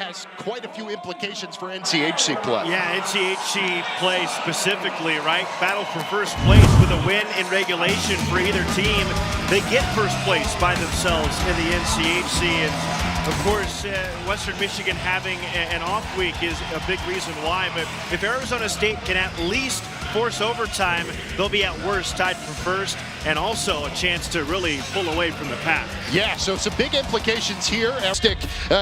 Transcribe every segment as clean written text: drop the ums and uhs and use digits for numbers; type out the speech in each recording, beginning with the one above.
has quite a few implications for NCHC play. Yeah, NCHC play specifically, right? Battle for first place with a win in regulation for either team. They get first place by themselves in the NCHC. And of course, Western Michigan having an off week is a big reason why. But if Arizona State can at least force overtime, they'll be at worst tied for first, and also a chance to really pull away from the pack. Yeah, so some big implications here. Stick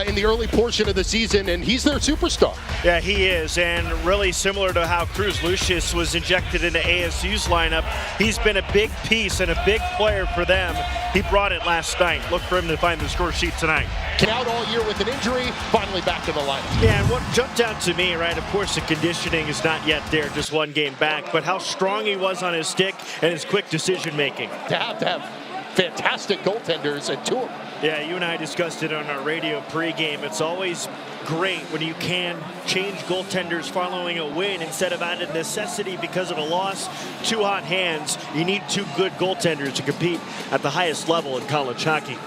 in the early portion of the season, and he's their superstar. Yeah, he is, and really similar to how Cruz Lucius was injected into ASU's lineup, he's been a big piece and a big player for them. He brought it last night. Look for him to find the score sheet tonight. Out all year with an injury, finally back to the lineup. Yeah, and what jumped out to me, right, of course the conditioning is not yet there, just one game back, but how strong he was on his stick and his quick decision making. To have fantastic goaltenders and two of them. Yeah, you and I discussed it on our radio pregame. It's always great when you can change goaltenders following a win instead of out of necessity because of a loss. Two hot hands. You need two good goaltenders to compete at the highest level in college hockey.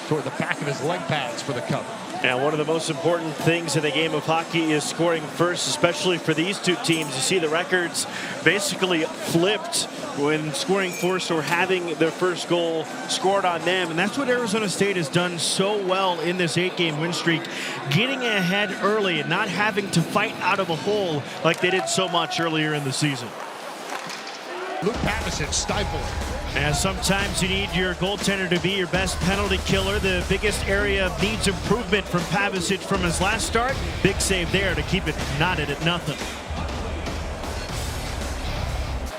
Toward the back of his leg pads for the cover. And one of the most important things in the game of hockey is scoring first, especially for these two teams. You see the records basically flipped when scoring first or having their first goal scored on them. And that's what Arizona State has done so well in this 8-game win streak, getting ahead early and not having to fight out of a hole like they did so much earlier in the season. Luke Pavicic stifling. And sometimes you need your goaltender to be your best penalty killer. The biggest area of needs improvement from Pavicic from his last start. Big save there to keep it knotted at nothing.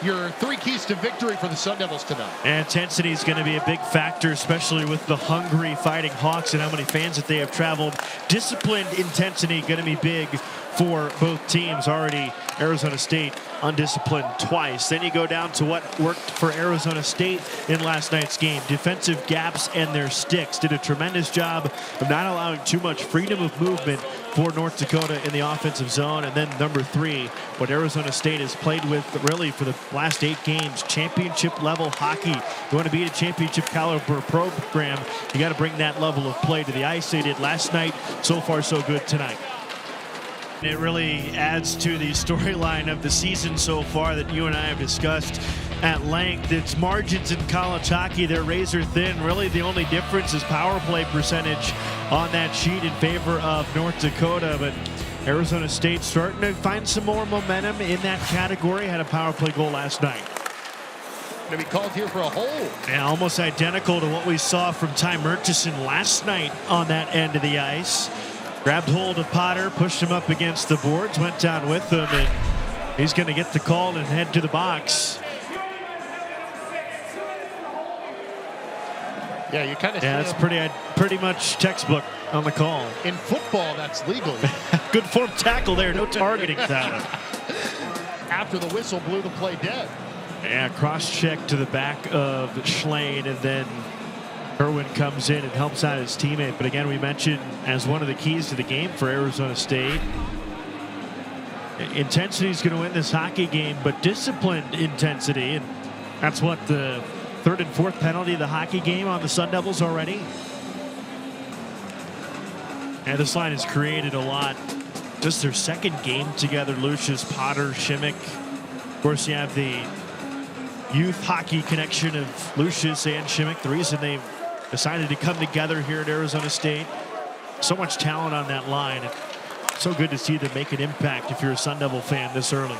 Your three keys to victory for the Sun Devils tonight. And intensity is going to be a big factor, especially with the hungry Fighting Hawks and how many fans that they have traveled. Disciplined intensity going to be big for both teams. Already Arizona State undisciplined twice. Then you go down to what worked for Arizona State in last night's game. Defensive gaps and their sticks. Did a tremendous job of not allowing too much freedom of movement for North Dakota in the offensive zone. And then number three, what Arizona State has played with really for the last 8 games, championship level hockey. You want to be a championship caliber program, you got to bring that level of play to the ice. They did last night. So far, so good tonight. It really adds to the storyline of the season so far that you and I have discussed at length. It's margins in college hockey. They're razor thin. Really, the only difference is power play percentage on that sheet in favor of North Dakota. But Arizona State starting to find some more momentum in that category. Had a power play goal last night. Going to be called here for a hold. Yeah, almost identical to what we saw from Ty Murchison last night on that end of the ice. Grabbed hold of Potter, pushed him up against the boards, went down with him, and he's going to get the call and head to the box. Yeah, you kind of. Yeah, that's pretty much textbook on the call. In football, that's legal. Good form tackle there, no targeting foul. After the whistle blew the play dead. Yeah, cross check to the back of Schlein, and then Irwin comes in and helps out his teammate. But again, we mentioned as one of the keys to the game for Arizona State, intensity is going to win this hockey game, but disciplined intensity. And that's what the third and fourth penalty of the hockey game on the Sun Devils already. And this line has created a lot. Just their second game together, Lucius, Potter, Shimmick. Of course, you have the youth hockey connection of Lucius and Shimmick. The reason they've decided to come together here at Arizona State. So much talent on that line. And so good to see them make an impact if you're a Sun Devil fan this early.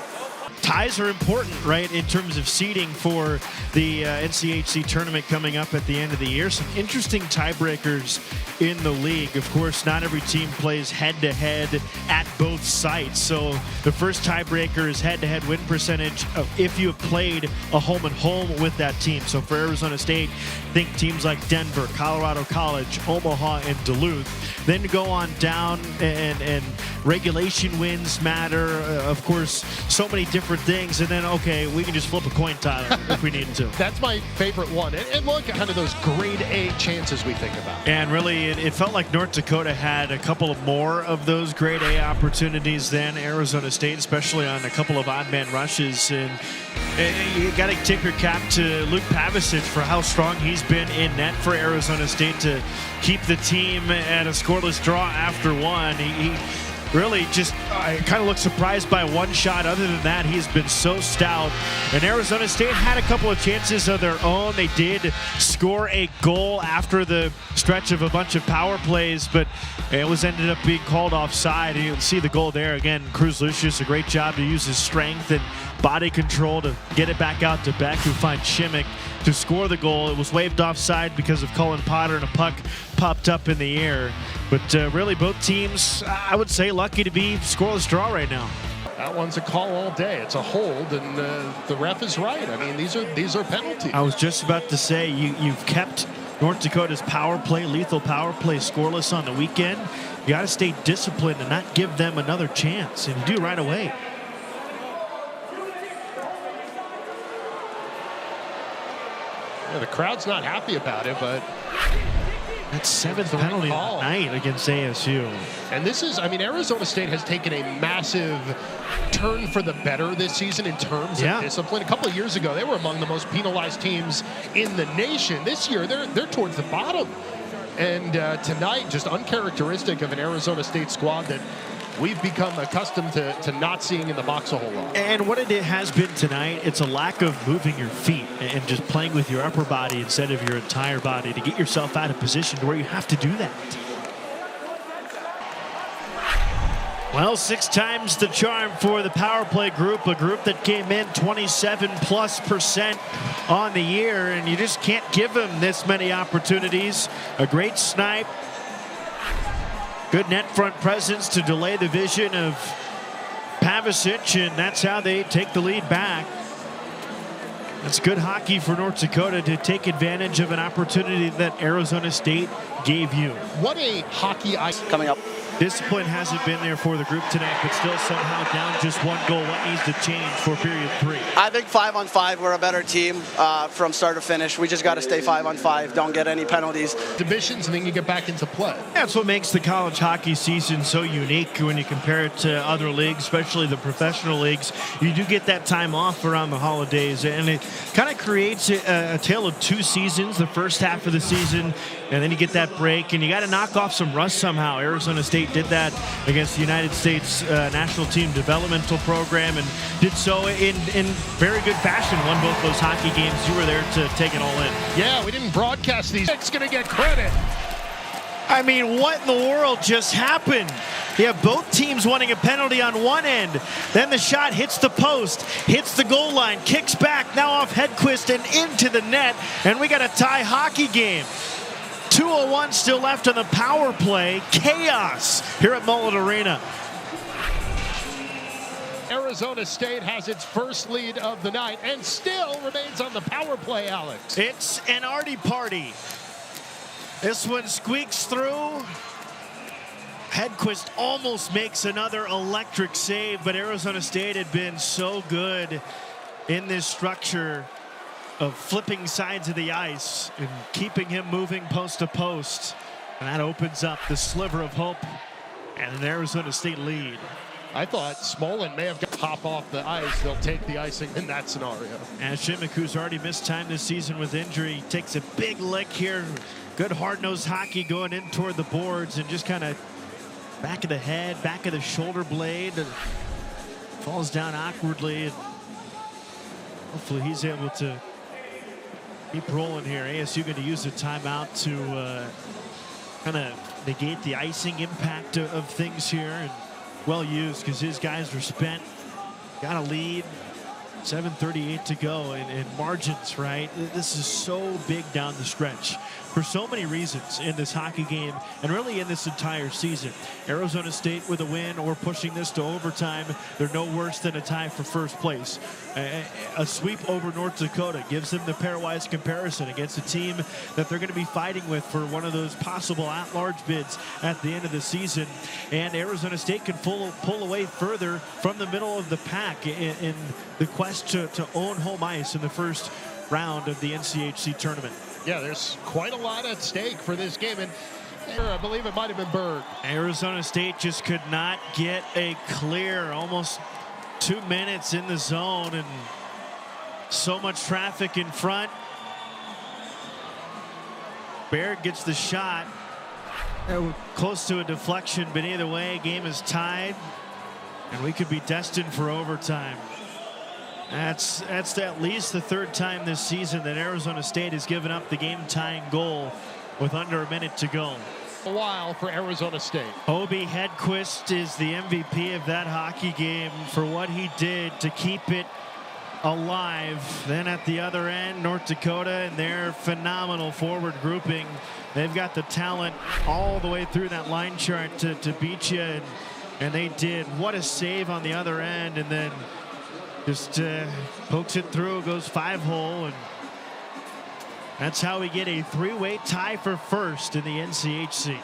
Ties are important, right, in terms of seeding for the NCHC tournament coming up at the end of the year. Some interesting tiebreakers in the league. Of course, not every team plays head-to-head at both sites. So the first tiebreaker is head-to-head win percentage of if you have played a home-and-home with that team. So for Arizona State, think teams like Denver, Colorado College, Omaha, and Duluth. Then go on down, and regulation wins matter. Of course, so many different different things, and then, okay, we can just flip a coin, Tyler, if we need to. That's my favorite one. And look at kind of those grade A chances we think about. And really, it felt like North Dakota had a couple of more of those grade A opportunities than Arizona State, especially on a couple of odd man rushes. And you got to tip your cap to Luke Pavicic for how strong he's been in net for Arizona State to keep the team at a scoreless draw after one. He really just kind of looked surprised by one shot. Other than that, he's been so stout. And Arizona State had a couple of chances of their own. They did score a goal after the stretch of a bunch of power plays, but it was ended up being called offside. And you can see the goal there. Again, Cruz Lucius, a great job to use his strength and body control to get it back out to Beck, who finds Shimmick to score the goal. It was waved offside because of Cullen Potter, and a puck popped up in the air. But really, both teams, I would say, lucky to be scoreless draw right now. That one's a call all day. It's a hold, and the ref is right. I mean, these are penalties. I was just about to say, you've kept North Dakota's power play, lethal power play, scoreless on the weekend. You got to stay disciplined and not give them another chance, and you do right away. Yeah, the crowd's not happy about it, but that's seventh penalty of the night against ASU. And this is, I mean, Arizona State has taken a massive turn for the better this season in terms of discipline. A couple of years ago, they were among the most penalized teams in the nation. This year, they're towards the bottom. And tonight, just uncharacteristic of an Arizona State squad that we've become accustomed to not seeing in the box a whole lot. And what it has been tonight, it's a lack of moving your feet and just playing with your upper body instead of your entire body to get yourself out of position to where you have to do that. Well, 6 times the charm for the power play group, a group that came in 27+% on the year, and you just can't give them this many opportunities. A great snipe. Good net front presence to delay the vision of Pavicic, and that's how they take the lead back. That's good hockey for North Dakota to take advantage of an opportunity that Arizona State gave you. What a hockey ice coming up. Discipline hasn't been there for the group tonight, but still somehow down just one goal. What needs to change for period 3? I think 5-on-5, we're a better team from start to finish. We just got to stay 5-on-5, don't get any penalties. Divisions, and then you get back into play. That's what makes the college hockey season so unique when you compare it to other leagues, especially the professional leagues. You do get that time off around the holidays, and it kind of creates a tale of 2 seasons, the first half of the season, and then you get that break, and you got to knock off some rust somehow. Arizona State did that against the United States National Team Developmental Program, and did so in very good fashion. Won both those hockey games. You were there to take it all in. Yeah, we didn't broadcast these. It's going to get credit. I mean, what in the world just happened? You have both teams wanting a penalty on one end. Then the shot hits the post, hits the goal line, kicks back, now off Hedquist and into the net, and we got a tie hockey game. 2:01 still left on the power play. Chaos here at Mullet Arena. Arizona State has its first lead of the night and still remains on the power play, Alex. It's an arty party. This one squeaks through. Hedquist almost makes another electric save, but Arizona State had been so good in this structure of flipping sides of the ice and keeping him moving post to post. And that opens up the sliver of hope and an Arizona State lead. I thought Smolin may have got to pop off the ice. They'll take the icing in that scenario. And Shimmick, who's already missed time this season with injury, takes a big lick here. Good hard-nosed hockey going in toward the boards, and just kind of back of the head, back of the shoulder blade. Falls down awkwardly. And hopefully he's able to keep rolling here. ASU going to use the timeout to kind of negate the icing impact of things here. And well used, because his guys were spent. Got a lead. 7:38 to go, and margins, right? This is so big down the stretch for so many reasons in this hockey game and really in this entire season. Arizona State with a win or pushing this to overtime, they're no worse than a tie for first place. A sweep over North Dakota gives them the pairwise comparison against a team that they're going to be fighting with for one of those possible at-large bids at the end of the season. And Arizona State can pull away further from the middle of the pack in the quest to own home ice in the first round of the NCHC tournament. Yeah, there's quite a lot at stake for this game, and I believe it might have been Berg. Arizona State just could not get a clear, almost 2 minutes in the zone, and so much traffic in front. Berg gets the shot. Close to a deflection, but either way, game is tied, and we could be destined for overtime. That's at least the third time this season that Arizona State has given up the game-tying goal with under a minute to go. A while for Arizona State. Obi Hedquist is the MVP of that hockey game for what he did to keep it alive. Then at the other end, North Dakota and their phenomenal forward grouping. They've got the talent all the way through that line chart to beat you, and they did. What a save on the other end, and then just pokes it through, goes 5-hole, and that's how we get a three-way tie for first in the NCHC.